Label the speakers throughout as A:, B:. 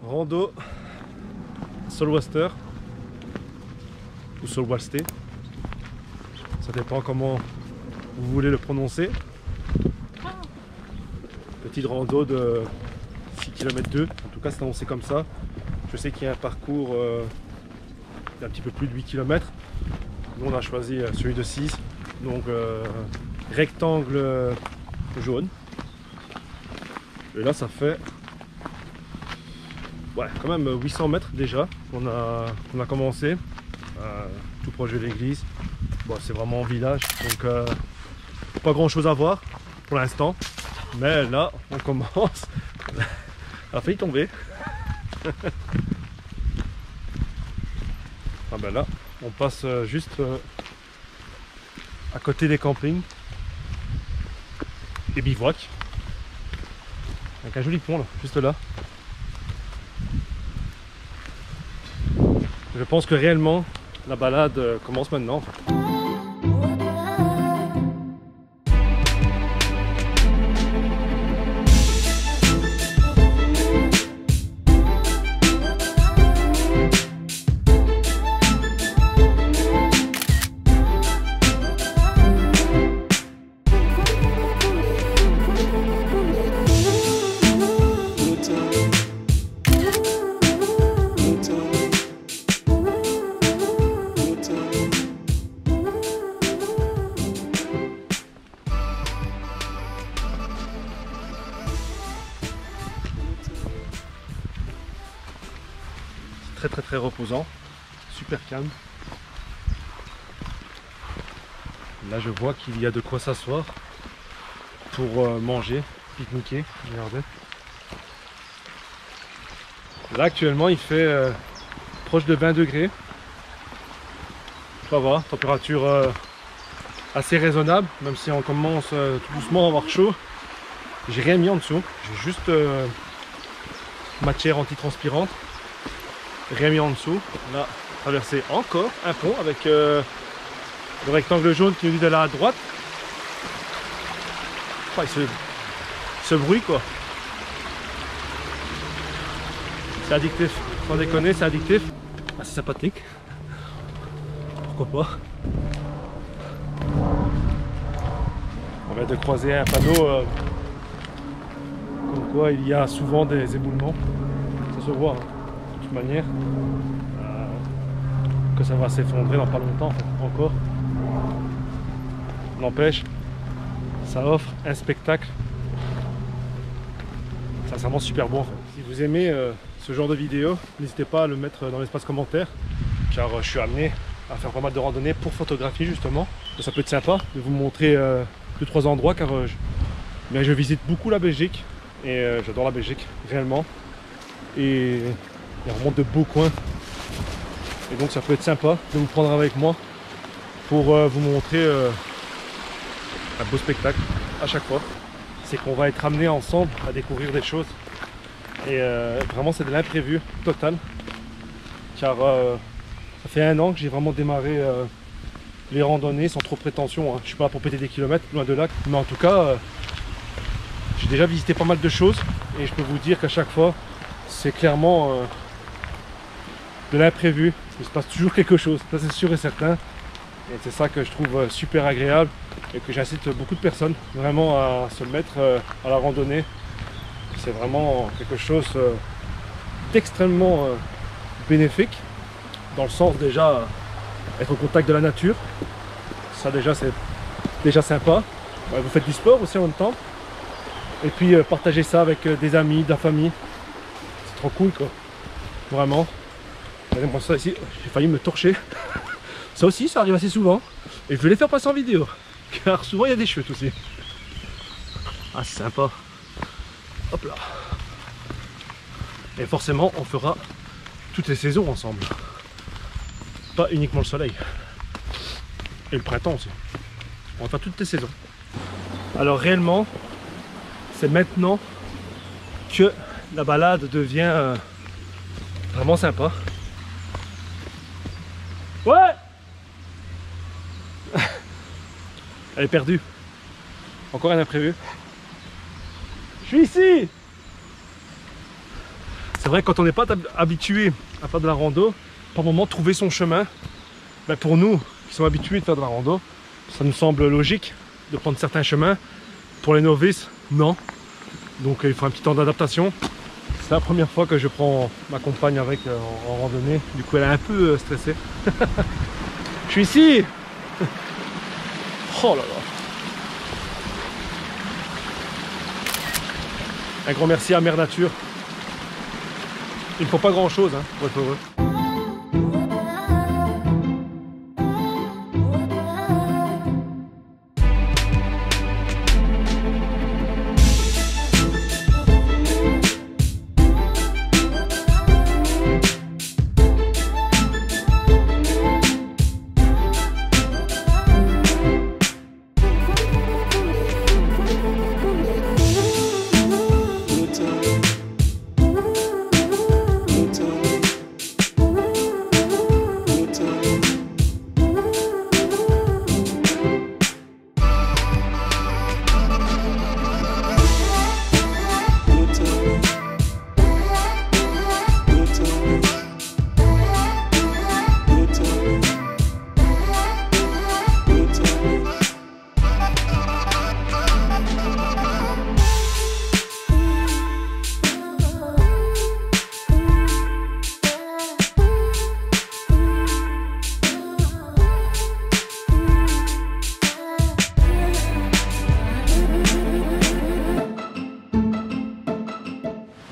A: Rando Solwester ou Solwasté, ça dépend comment vous voulez le prononcer. Petite rando de 6 km 2, en tout cas c'est annoncé comme ça. Je sais qu'il y a un parcours d'un petit peu plus de 8 km. Nous on a choisi celui de 6, donc rectangle jaune. Et là ça fait ouais, quand même 800 mètres déjà qu'on a commencé, tout proche de l'église. Bon, c'est vraiment en village, donc pas grand chose à voir pour l'instant. Mais là, on commence. Elle a failli tomber. Ah ben là, on passe juste à côté des campings et bivouacs. Avec un joli pont là, juste là. Je pense que réellement la balade commence maintenant. Très reposant, super calme. Là je vois qu'il y a de quoi s'asseoir pour manger, pique-niquer. Regardez. Là actuellement il fait proche de 20 degrés. Ça va, température assez raisonnable, même si on commence tout doucement à avoir chaud. J'ai rien mis en dessous, j'ai juste matière antitranspirante. Rien mis en dessous. On a traversé encore un pont avec le rectangle jaune qui nous dit d'aller à droite. Oh, ce bruit quoi. C'est addictif. Sans déconner, c'est addictif. Ah, c'est sympathique. Pourquoi pas. On vient de croiser un panneau comme quoi il y a souvent des éboulements. Ça se voit. Hein. Manière que ça va s'effondrer dans pas longtemps encore. N'empêche, ça offre un spectacle sincèrement super beau en fait. Si vous aimez ce genre de vidéo, n'hésitez pas à le mettre dans l'espace commentaire, car je suis amené à faire pas mal de randonnées pour photographier justement. Ça peut être sympa de vous montrer 2-3 endroits, car je visite beaucoup la Belgique et j'adore la Belgique réellement. Et il y a vraiment de beaux coins. Et donc ça peut être sympa de vous prendre avec moi pour vous montrer un beau spectacle à chaque fois. C'est qu'on va être amené ensemble à découvrir des choses. Et vraiment c'est de l'imprévu total. Car ça fait 1 an que j'ai vraiment démarré les randonnées sans trop prétention. Hein. Je suis pas là pour péter des kilomètres, loin de là. Mais en tout cas, j'ai déjà visité pas mal de choses. Et je peux vous dire qu'à chaque fois, c'est clairement de l'imprévu, il se passe toujours quelque chose, ça c'est sûr et certain. Et c'est ça que je trouve super agréable et que j'incite beaucoup de personnes vraiment à se mettre à la randonnée. C'est vraiment quelque chose d'extrêmement bénéfique, dans le sens déjà être au contact de la nature. Ça déjà c'est déjà sympa. Vous faites du sport aussi en même temps. Et puis partager ça avec des amis, de la famille. C'est trop cool quoi, vraiment. Regardez-moi ça ici, j'ai failli me torcher. Ça aussi, ça arrive assez souvent. Et je vais les faire passer en vidéo. Car souvent il y a des chutes aussi. Ah, c'est sympa. Hop là. Et forcément, on fera toutes les saisons ensemble. Pas uniquement le soleil. Et le printemps aussi. On va faire toutes les saisons. Alors réellement, c'est maintenant que la balade devient vraiment sympa. Ouais! Elle est perdue. Encore un imprévu. Je suis ici! C'est vrai que quand on n'est pas habitué à faire de la rando, par moment trouver son chemin, ben pour nous qui sommes habitués de faire de la rando, ça nous semble logique de prendre certains chemins. Pour les novices, non. Donc il faut un petit temps d'adaptation. C'est la première fois que je prends ma compagne avec en randonnée. Du coup elle est un peu stressée. Je suis ici. Oh là là. Un grand merci à Mère Nature. Il ne faut pas grand chose hein, pour être heureux.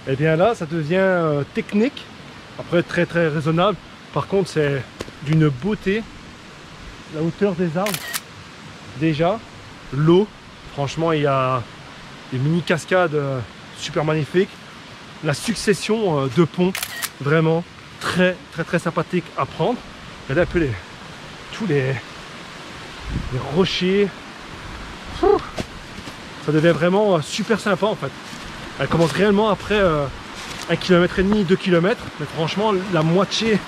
A: Et bien là, ça devient technique, après très raisonnable. Par contre, c'est d'une beauté, la hauteur des arbres. Déjà, l'eau, franchement, il y a des mini cascades super magnifiques. La succession de ponts, vraiment très sympathique à prendre. Regardez un peu tous les rochers. Ça devient vraiment super sympa en fait. Elle commence réellement après 1,5 km, 2 km. Mais franchement, la moitié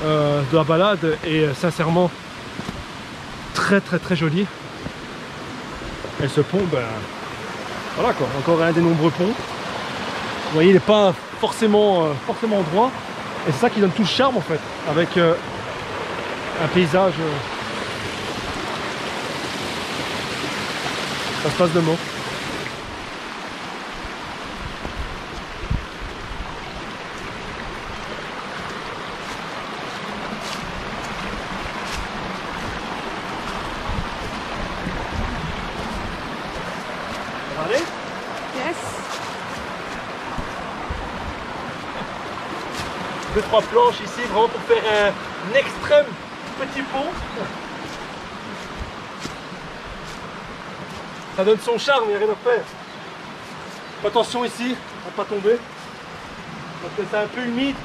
A: de la balade est sincèrement très jolie. Et ce pont, ben voilà quoi, encore un des nombreux ponts. Vous voyez, il n'est pas forcément droit. Et c'est ça qui donne tout le charme en fait, avec un paysage. Ça se passe de mots. Allez?
B: Yes.
A: 2-3 planches ici, vraiment pour faire un extrême petit pont. Ça donne son charme, il n'y a rien à faire. Attention ici, à ne pas tomber. Parce que c'est un peu humide.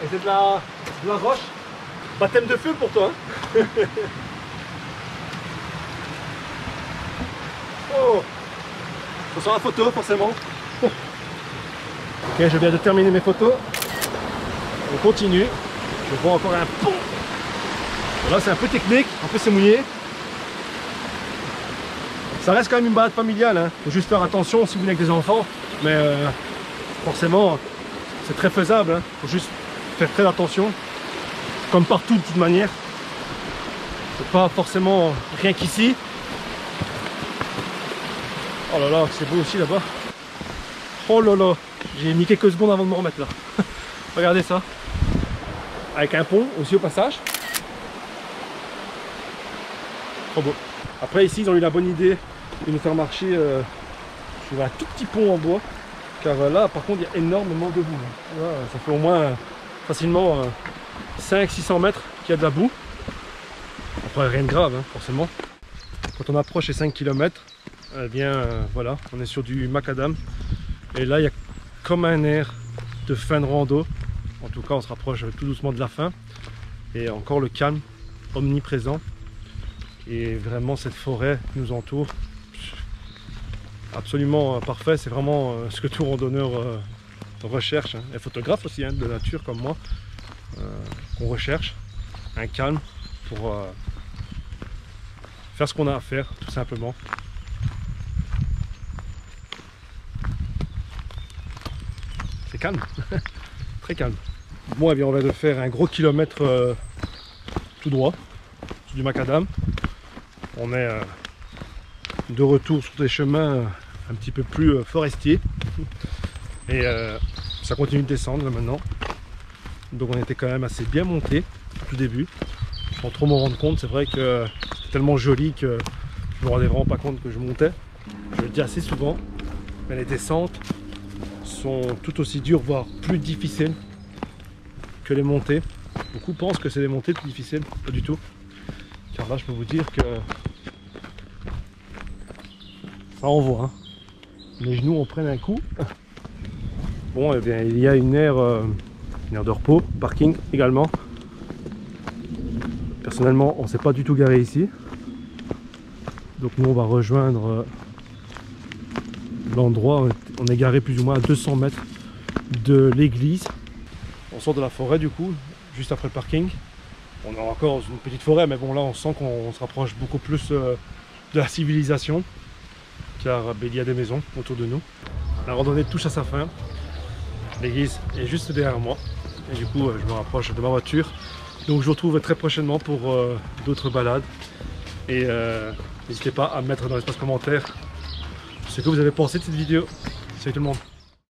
A: Et c'est de la roche. Baptême de feu pour toi. Hein. Oh. Attention à la photo, forcément. Ok, je viens de terminer mes photos. On continue. Je vois encore un pont. Là, c'est un peu technique, un peu c'est mouillé. Ça reste quand même une balade familiale, hein. Faut juste faire attention si vous venez avec des enfants, mais forcément c'est très faisable, hein. Faut juste faire très attention, comme partout de toute manière. C'est pas forcément rien qu'ici. Oh là là, c'est beau aussi là-bas. Oh là là, j'ai mis quelques secondes avant de me remettre là. Regardez ça, avec un pont aussi au passage. Trop beau. Après ici ils ont eu la bonne idée de nous faire marcher sur un tout petit pont en bois, car là par contre il y a énormément de boue. Là, ça fait au moins facilement 500-600 mètres qu'il y a de la boue. Après rien de grave hein, forcément. Quand on approche les 5 km, eh bien voilà, on est sur du macadam. Et là il y a comme un air de fin de rando. En tout cas on se rapproche tout doucement de la fin. Et encore le calme omniprésent. Et vraiment cette forêt qui nous entoure, absolument parfait, c'est vraiment ce que tout randonneur recherche, hein. Et photographe aussi hein, de nature comme moi, qu'on recherche, un calme pour faire ce qu'on a à faire tout simplement. c'est calme, très calme. Bon, eh bien, on vient de faire un gros kilomètre tout droit sur du macadam. On est de retour sur des chemins un petit peu plus forestiers et ça continue de descendre là, maintenant. Donc on était quand même assez bien monté au tout début. Sans trop m'en rendre compte, c'est vrai que c'était tellement joli que je me rendais vraiment pas compte que je montais. Je le dis assez souvent, mais les descentes sont tout aussi dures, voire plus difficiles que les montées. Beaucoup pensent que c'est les montées plus difficiles, pas du tout. Car là je peux vous dire que ça envoie, hein. Les genoux en prennent un coup. Bon, eh bien il y a une aire de repos, parking également. Personnellement, on ne s'est pas du tout garé ici. Donc nous on va rejoindre l'endroit. On est garé plus ou moins à 200 mètres de l'église. On sort de la forêt du coup, juste après le parking. On est encore dans une petite forêt, mais bon là on sent qu'on se rapproche beaucoup plus de la civilisation. Car il y a des maisons autour de nous. La randonnée touche à sa fin. L'église est juste derrière moi. Et du coup je me rapproche de ma voiture. Donc je vous retrouve très prochainement pour d'autres balades. Et n'hésitez pas à mettre dans l'espace commentaire ce que vous avez pensé de cette vidéo. Salut tout le monde.